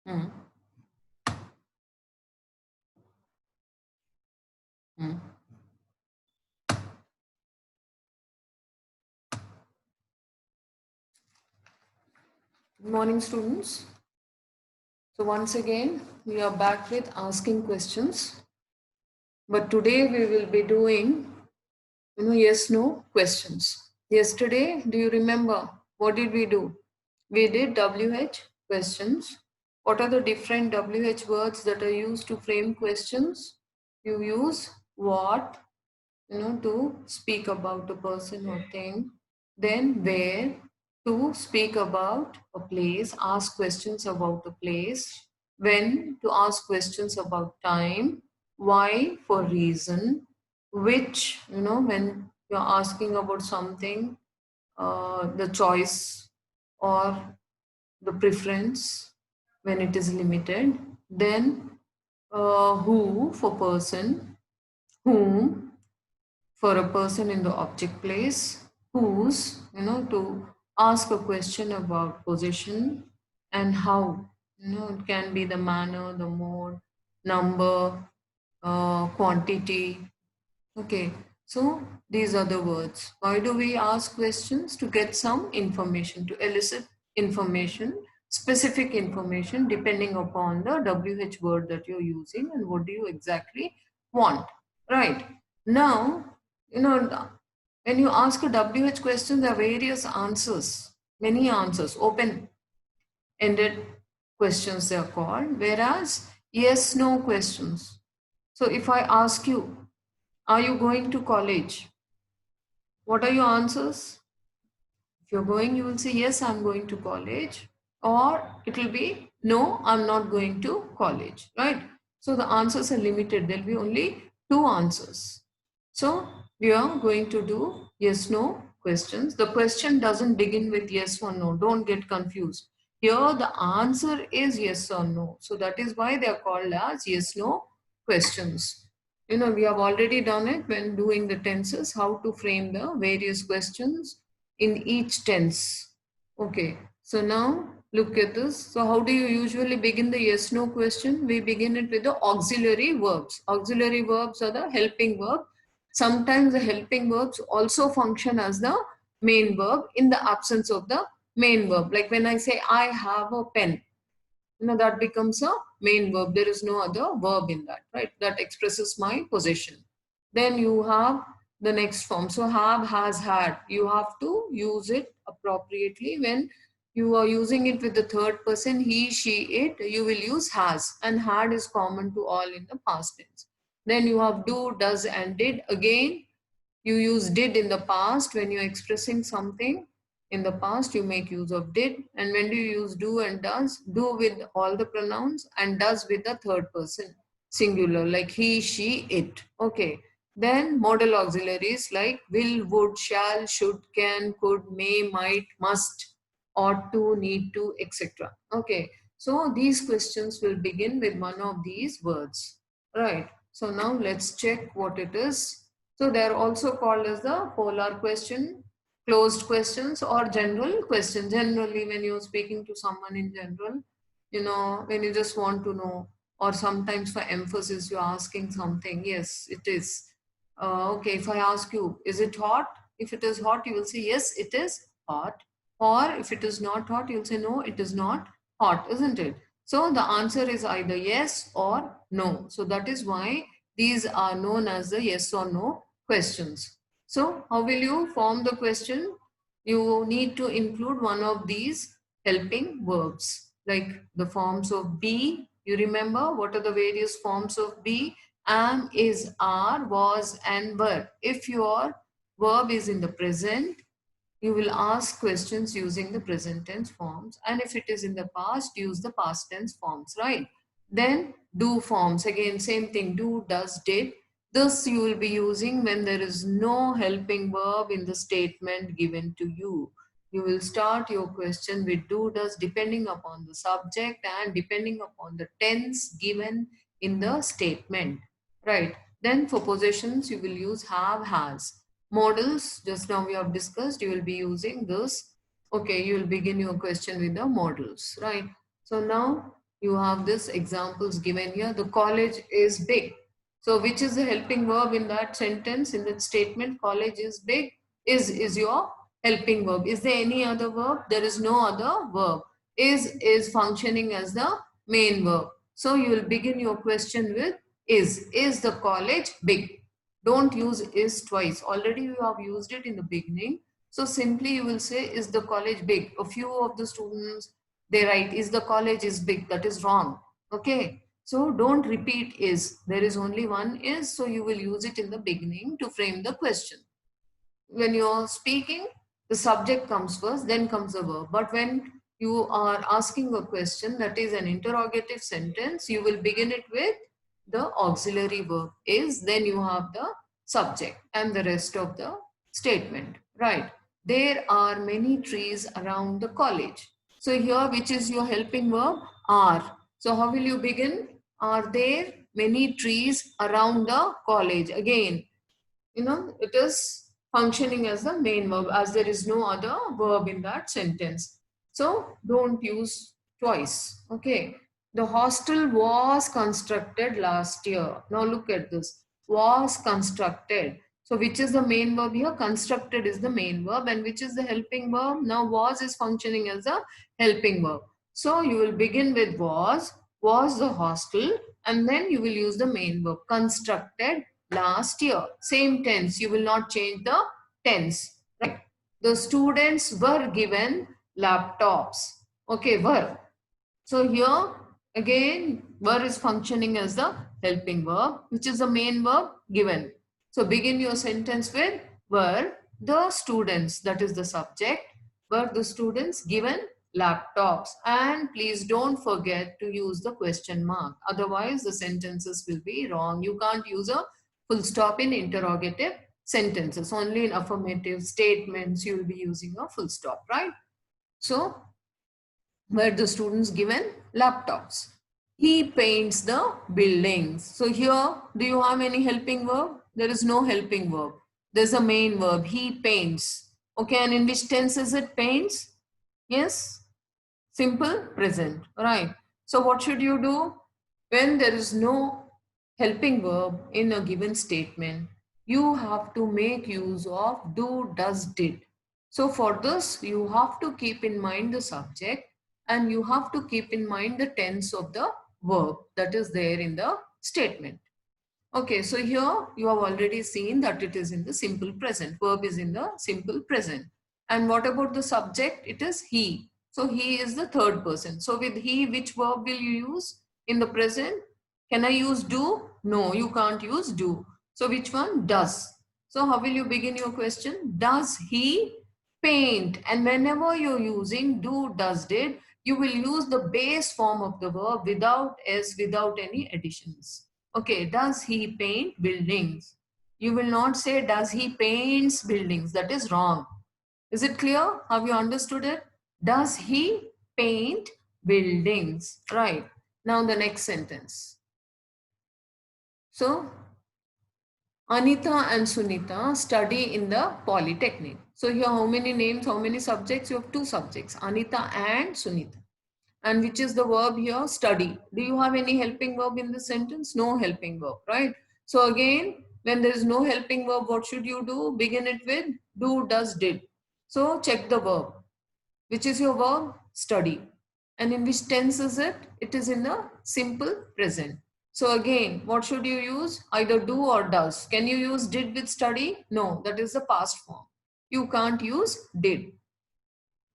Mm. Mm. Good morning, students. So once again, we are back with asking questions. But today we will be doing, yes, no questions. Yesterday, do you remember what did we do? We did WH questions. What are the different WH words that are used to frame questions? You use what, to speak about a person or thing. Then where, to speak about a place, ask questions about a place. When, to ask questions about time. Why, for reason. Which, when you're asking about something, the choice or the preference when it is limited. Then who, for person. Whom, for a person in the object place. Whose, to ask a question about position. And how, it can be the manner, the mode, number, quantity. Okay, so these are the words. Why do we ask questions? To get some information, to elicit information, specific information depending upon the WH word that you're using and what do you exactly want. Right. Now, when you ask a WH question, there are various answers, many answers, open ended questions they are called, whereas yes no questions. So if I ask you, are you going to college? What are your answers? If you're going, you will say, yes, I'm going to college. Or it will be, no, I'm not going to college, right? So the answers are limited. There'll be only two answers. So we are going to do yes, no questions. The question doesn't begin with yes or no. Don't get confused. Here the answer is yes or no. So that is why they are called as yes, no questions. We have already done it when doing the tenses, how to frame the various questions in each tense. Okay, so now look at this. So how do you usually begin the yes no question? We begin it with the auxiliary verbs. Auxiliary verbs are the helping verb. Sometimes the helping verbs also function as the main verb in the absence of the main verb. Like when I say I have a pen, that becomes a main verb. There is no other verb in that, right? That expresses my possession. Then you have the next form. So have, has, had. You have to use it appropriately. When you are using it with the third person, he, she, it, you will use has, and had is common to all in the past tense. Then you have do, does, and did. Again, you use did in the past when you're expressing something. In the past, you make use of did. And when do you use do and does? Do with all the pronouns and does with the third person singular, like he, she, it. Okay. Then modal auxiliaries like will, would, shall, should, can, could, may, might, must, ought to, need to, etc. Okay. So these questions will begin with one of these words. Right. So now let's check what it is. So they are also called as the polar question, closed questions, or general question. Generally, when you're speaking to someone in general, when you just want to know, or sometimes for emphasis, you're asking something. Yes, it is. Okay, if I ask you, is it hot? If it is hot, you will say, yes, it is hot. Or if it is not hot, you'll say, no, it is not hot, isn't it? So the answer is either yes or no. So that is why these are known as the yes or no questions. So how will you form the question? You need to include one of these helping verbs, like the forms of be. You remember what are the various forms of be? Am, is, are, was, and were. If your verb is in the present, you will ask questions using the present tense forms, and if it is in the past, use the past tense forms, right? Then do forms, again same thing, do, does, did. This you will be using when there is no helping verb in the statement given to you. You will start your question with do, does, depending upon the subject and depending upon the tense given in the statement, right? Then for possessions, you will use have, has. Models, just now we have discussed, you will be using this. Okay, you will begin your question with the models, right? So now you have this examples given here. The college is big. So which is the helping verb in that sentence, in that statement? College is big. Is your helping verb. Is there any other verb? There is no other verb. Is functioning as the main verb. So you will begin your question with is. Is the college big? Don't use is twice. Already you have used it in the beginning. So simply you will say, is the college big? A few of the students, they write, is the college is big? That is wrong. Okay. So don't repeat is. There is only one is. So you will use it in the beginning to frame the question. When you're speaking, the subject comes first, then comes the verb. But when you are asking a question that is an interrogative sentence, you will begin it with the auxiliary verb is, then you have the subject and the rest of the statement, right? There are many trees around the college. So here, which is your helping verb? Are. So how will you begin? Are there many trees around the college? Again, it is functioning as the main verb, as there is no other verb in that sentence. So don't use twice. Okay. The hostel was constructed last year. Now look at this. Was constructed. So which is the main verb here? Constructed is the main verb. And which is the helping verb? Now was is functioning as a helping verb. So you will begin with was the hostel, and then you will use the main verb. Constructed last year. Same tense. You will not change the tense. Right? The students were given laptops. Okay, were. So here again, were is functioning as the helping verb, which is the main verb given. So begin your sentence with were the students, that is the subject, were the students given laptops. And please don't forget to use the question mark. Otherwise, the sentences will be wrong. You can't use a full stop in interrogative sentences. Only in affirmative statements you will be using a full stop, right? So were the students given laptops. He paints the buildings. So here, do you have any helping verb? There is no helping verb. There's a main verb. He paints. Okay, and in which tense is it paints? Yes, simple present. Right. So what should you do? When there is no helping verb in a given statement, you have to make use of do, does, did. So for this, you have to keep in mind the subject, and you have to keep in mind the tense of the verb that is there in the statement. Okay, so here you have already seen that it is in the simple present. Verb is in the simple present. And what about the subject? It is he. So he is the third person. So with he, which verb will you use in the present? Can I use do? No, you can't use do. So which one? Does. So how will you begin your question? Does he paint? And whenever you're using do, does, did, you will use the base form of the verb without s, without any additions. Okay, does he paint buildings? You will not say, does he paints buildings? That is wrong. Is it clear? Have you understood it? Does he paint buildings? Right. Now the next sentence. So, Anita and Sunita study in the Polytechnic. So here how many names, how many subjects? You have two subjects, Anita and Sunita. And which is the verb here? Study. Do you have any helping verb in this sentence? No helping verb, right? So again, when there is no helping verb, what should you do? Begin it with do, does, did. So check the verb. Which is your verb? Study. And in which tense is it? It is in the simple present. So again, what should you use? Either do or does. Can you use did with study? No, that is the past form. You can't use did.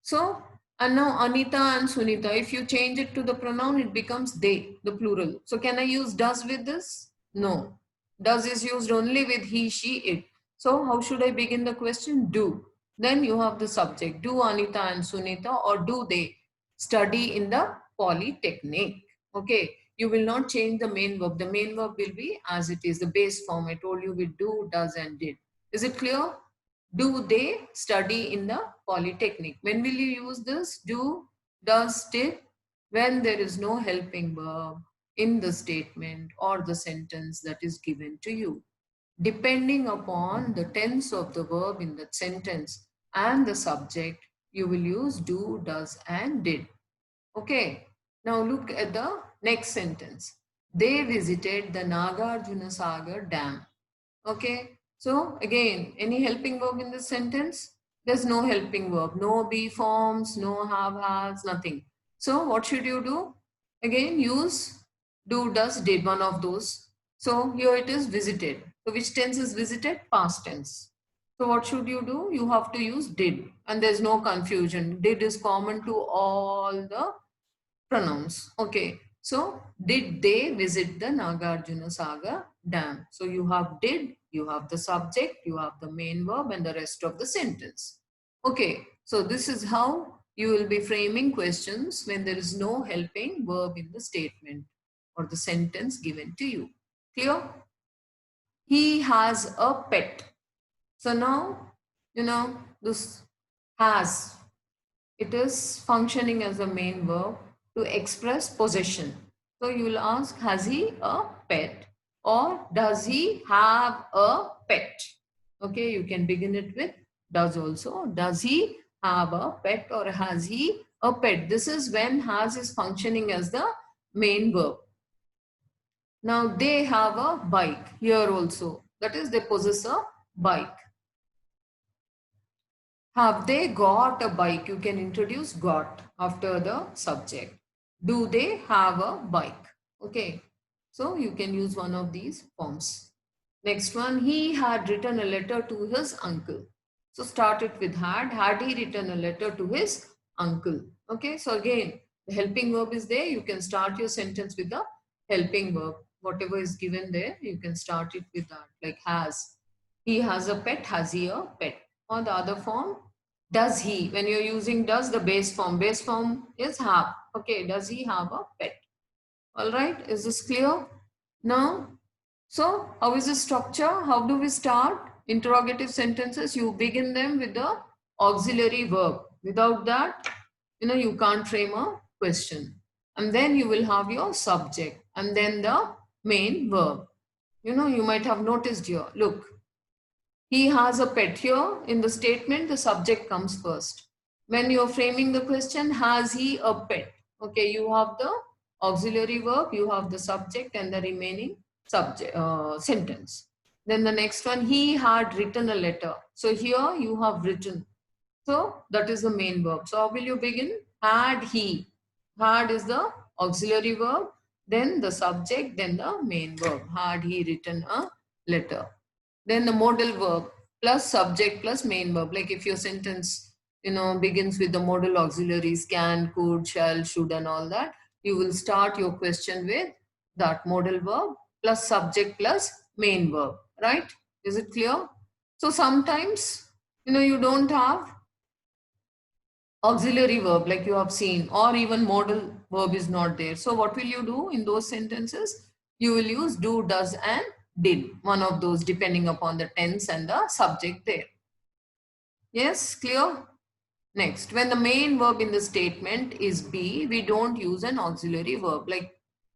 So, and now Anita and Sunita, if you change it to the pronoun, it becomes they, the plural. So can I use does with this? No. Does is used only with he, she, it. So how should I begin the question? Do. Then you have the subject. Do Anita and Sunita, or do they study in the Polytechnic? Okay. You will not change the main verb. The main verb will be as it is, the base form. I told you with do, does, and did. Is it clear? Do they study in the Polytechnic? When will you use this? Do, does, did? When there is no helping verb in the statement or the sentence that is given to you. Depending upon the tense of the verb in that sentence and the subject, you will use do, does, and did. Okay. Now look at the Next sentence. They visited the Nagarjuna Sagar Dam. Okay. So again, any helping verb in this sentence? There's no helping verb. No be forms, no have, has, nothing. So what should you do? Again, use do, does, did, one of those. So here it is visited. So which tense is visited? Past tense. So what should you do? You have to use did, and there's no confusion. Did is common to all the pronouns. Okay. So did they visit the Nagarjuna Sagar Dam? So you have did, you have the subject, you have the main verb and the rest of the sentence. Okay. So this is how you will be framing questions when there is no helping verb in the statement or the sentence given to you. Clear? He has a pet. So now, this has, it is functioning as a main verb to express possession. So you will ask, has he a pet or does he have a pet? Okay, you can begin it with does also. Does he have a pet or has he a pet? This is when has is functioning as the main verb. Now they have a bike here also. That is, they possess a bike. Have they got a bike? You can introduce got after the subject. Do they have a bike? Okay. So you can use one of these forms. Next one, he had written a letter to his uncle. So start it with had. Had he written a letter to his uncle? Okay. So again, the helping verb is there. You can start your sentence with the helping verb. Whatever is given there, you can start it with that. Like has. He has a pet. Has he a pet? Or the other form, does he? When you're using does, the base form is have. Okay, does he have a pet? All right, is this clear? Now, so how is the structure? How do we start? Interrogative sentences, you begin them with the auxiliary verb. Without that, you can't frame a question. And then you will have your subject and then the main verb. You might have noticed here, look, he has a pet. Here in the statement, the subject comes first. When you're framing the question, has he a pet? Okay, you have the auxiliary verb, you have the subject and the remaining subject sentence. Then the next one, he had written a letter. So here you have written. So that is the main verb. So how will you begin? Had he. Had is the auxiliary verb, then the subject, then the main verb. Had he written a letter? Then the modal verb plus subject plus main verb. Like if your sentence, begins with the modal auxiliaries can, could, shall, should, and all that, you will start your question with that modal verb plus subject plus main verb, right? Is it clear? So sometimes, you don't have auxiliary verb like you have seen, or even modal verb is not there. So what will you do in those sentences? You will use do, does, and did, one of those depending upon the tense and the subject there. Yes, clear? Next, when the main verb in the statement is be, we don't use an auxiliary verb like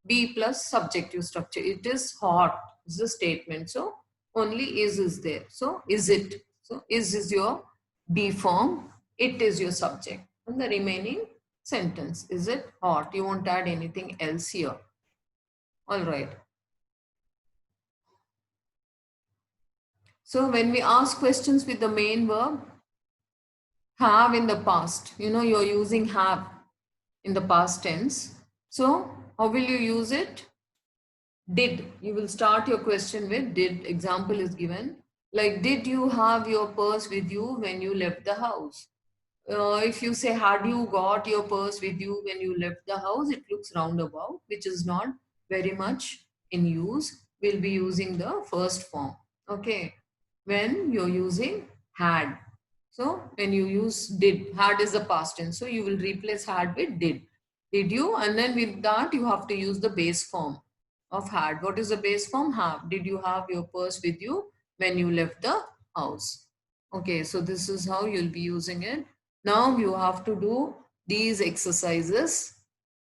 be plus subjective structure. It is hot is the statement, so only is there. So is it? So is your be form, it is your subject, and the remaining sentence, is it hot? You won't add anything else here. All right. So when we ask questions with the main verb, have in the past, you're using have in the past tense. So how will you use it? Did. You will start your question with did. Example is given. Like, did you have your purse with you when you left the house? If you say, had you got your purse with you when you left the house, it looks roundabout, which is not very much in use. We'll be using the first form. Okay. When you're using had. So when you use did, had is the past tense. So you will replace had with did. Did you? And then with that, you have to use the base form of had. What is the base form? Have. Did you have your purse with you when you left the house? Okay, so this is how you'll be using it. Now you have to do these exercises.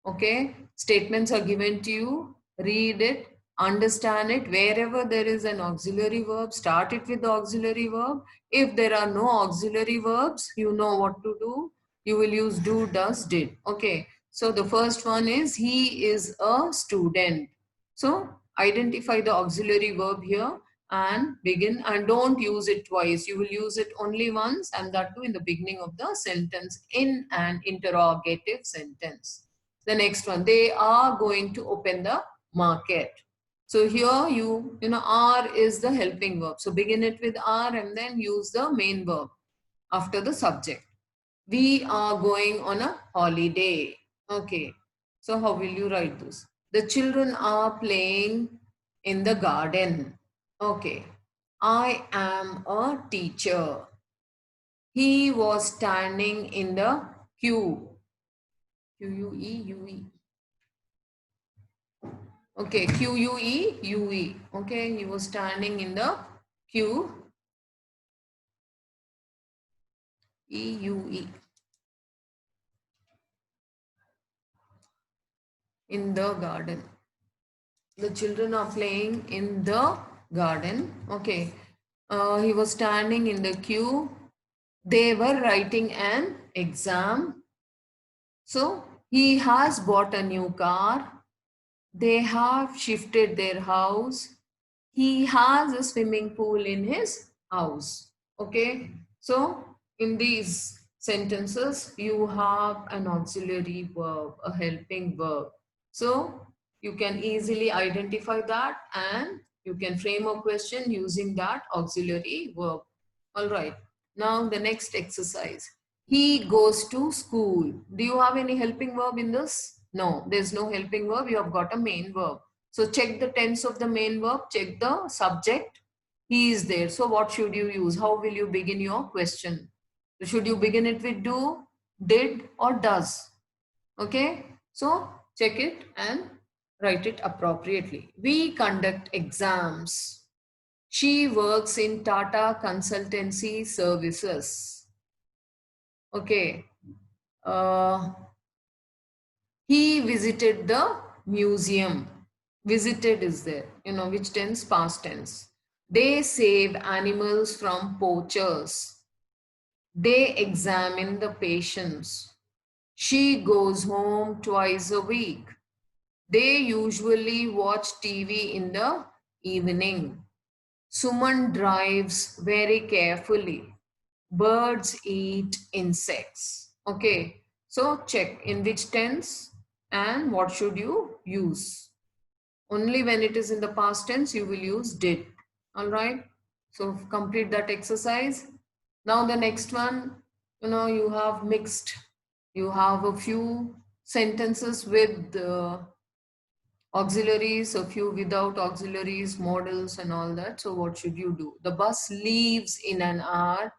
Okay, statements are given to you. Read it, understand it. Wherever there is an auxiliary verb, start it with the auxiliary verb. If there are no auxiliary verbs, you know what to do. You will use do, does, did. Okay, So the first one is he is a student. So identify the auxiliary verb here and begin, and don't use it twice. You will use it only once, and that too in the beginning of the sentence in an interrogative sentence. The next one, they are going to open the market. So here you know, are is the helping verb. So begin it with are and then use the main verb after the subject. We are going on a holiday. Okay. So how will you write this? The children are playing in the garden. Okay. I am a teacher. He was standing in the queue. Queue. Okay, queue. Okay, he was standing in the queue. EUE. In the garden. The children are playing in the garden. Okay. He was standing in the queue. They were writing an exam. So he has bought a new car. They have shifted their house. He has a swimming pool in his house. Okay. So in these sentences, you have an auxiliary verb, a helping verb. So you can easily identify that and you can frame a question using that auxiliary verb. All right. Now the next exercise. He goes to school. Do you have any helping verb in this? No, there's no helping verb. You have got a main verb. So check the tense of the main verb, check the subject. He is there. So what should you use? How will you begin your question? Should you begin it with do, did, or does? Okay. So check it and write it appropriately. We conduct exams. She works in Tata Consultancy Services. Okay. He visited the museum. Visited is there, you know, which tense? Past tense. They save animals from poachers. They examine the patients. She goes home twice a week. They usually watch TV in the evening. Suman drives very carefully. Birds eat insects. Okay, so check in which tense and what should you use. Only when it is in the past tense you will use did. All right, so complete that exercise. Now the next one, you know, you have mixed. You have a few sentences with auxiliaries, a few without auxiliaries, models and all that. So what should you do? The bus leaves in an hour.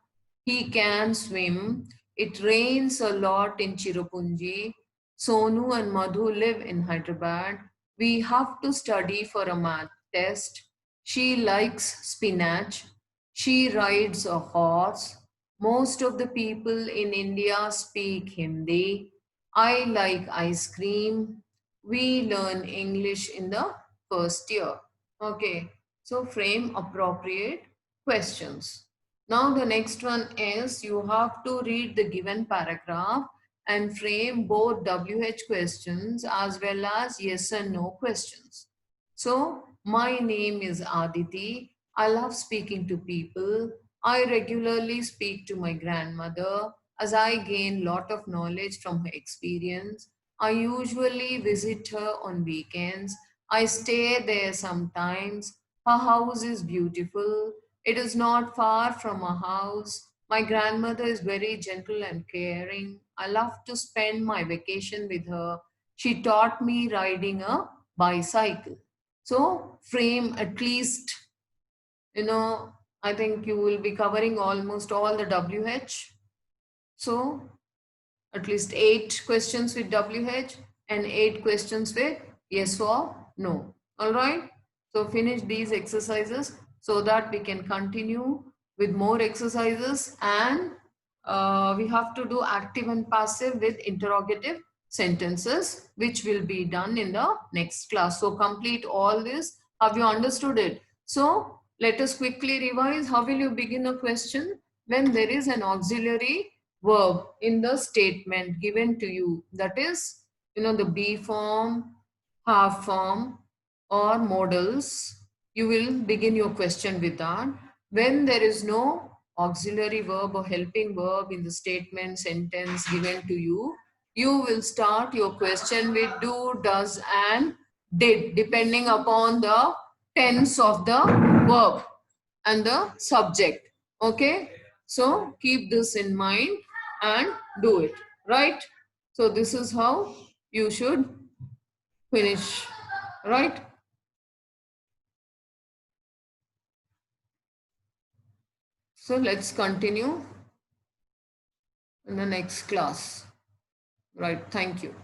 He can swim. It rains a lot in Cherrapunji. Sonu and Madhu live in Hyderabad. We have to study for a math test. She likes spinach. She rides a horse. Most of the people in India speak Hindi. I like ice cream. We learn English in the first year. Okay, so frame appropriate questions. Now the next one is you have to read the given paragraph and frame both WH questions as well as yes and no questions. So my name is Aditi. I love speaking to people. I regularly speak to my grandmother as I gain lot of knowledge from her experience. I usually visit her on weekends. I stay there sometimes. Her house is beautiful. It is not far from a house. My grandmother is very gentle and caring. I love to spend my vacation with her. She taught me riding a bicycle. So frame at least, you know, I think you will be covering almost all the WH. So at least 8 questions with WH and 8 questions with yes or no. All right. So finish these exercises so that we can continue with more exercises, and we have to do active and passive with interrogative sentences, which will be done in the next class. So complete all this. Have you understood it? So let us quickly revise. How will you begin a question? When there is an auxiliary verb in the statement given to you, that is the be form, have form, or modals, you will begin your question with that. When there is no auxiliary verb or helping verb in the statement sentence given to you, you will start your question with do, does, and did, depending upon the tense of the verb and the subject. Okay, so keep this in mind and do it, right? So this is how you should finish, right? So let's continue in the next class. Right, thank you.